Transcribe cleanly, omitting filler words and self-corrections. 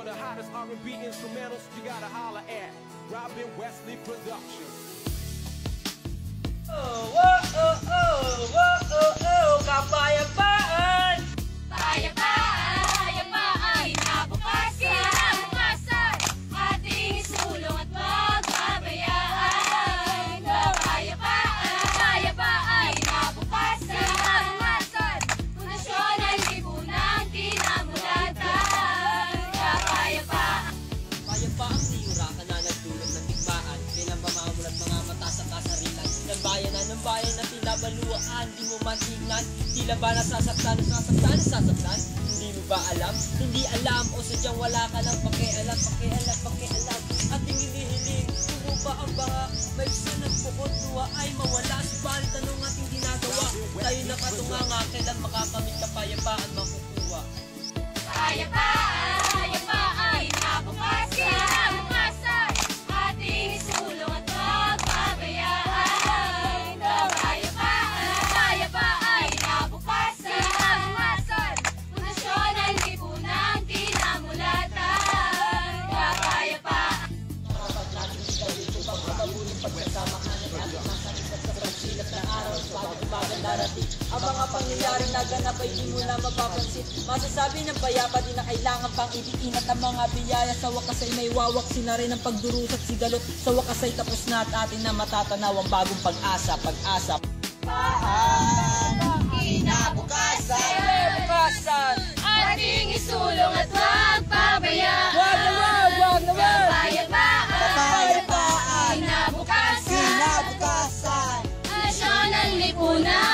For the hottest R&B instrumentals, you gotta holler at Robin Wesley Productions. Oh, oh, oh, oh, oh, oh, oh, kapayapaan! Kapayapaan, kapayapaan, kinabukasan, ating isulong at magpabayaan. Kapayapaan, kapayapaan, kinabukasan, pundasyon ng lipunang kinamulatan. Kapayapaan. Kapayapaang niyura ka na nagdulot ng digmaan, kailan ba mamulat mga mata sa kasarilan? Ng bayan na tinabaluan, di mo man tingnan, tila ba nasasaktan? Hindi mo ba alam? Hindi alam o sadyang wala ka lang pakialam. Ating hinihiling, tumo ba ang banga? May isa nagpukot, luha ay mawala. Subalit anong ating ginagawa? Tayo nakatunganga, kailan makakamit kapayapaan makukuha? Kapayapaan, kapayapaan, kinabukasan, ating isulong at magpabayaan. Kapayapaan, kapayapaan, kinabukasan, pundasyon ng lipunang kinamulatan. Kapayapaan. Ang mga pangyayaring naganap ay di mo na mapapansin. Masasabi ng payapa di na kailangan pang ibitin at ang mga biyaya sa wakas ay may wawak na rin ang pagdurus at sigalot. Sa wakas ay tapos na at atin na matatanaw ang bagong pag-asa. Kinabukasan, ating isulong at magpabayaan. Wag na wag! Kapayapaan, kinabukasan, pundasyon ng lipunang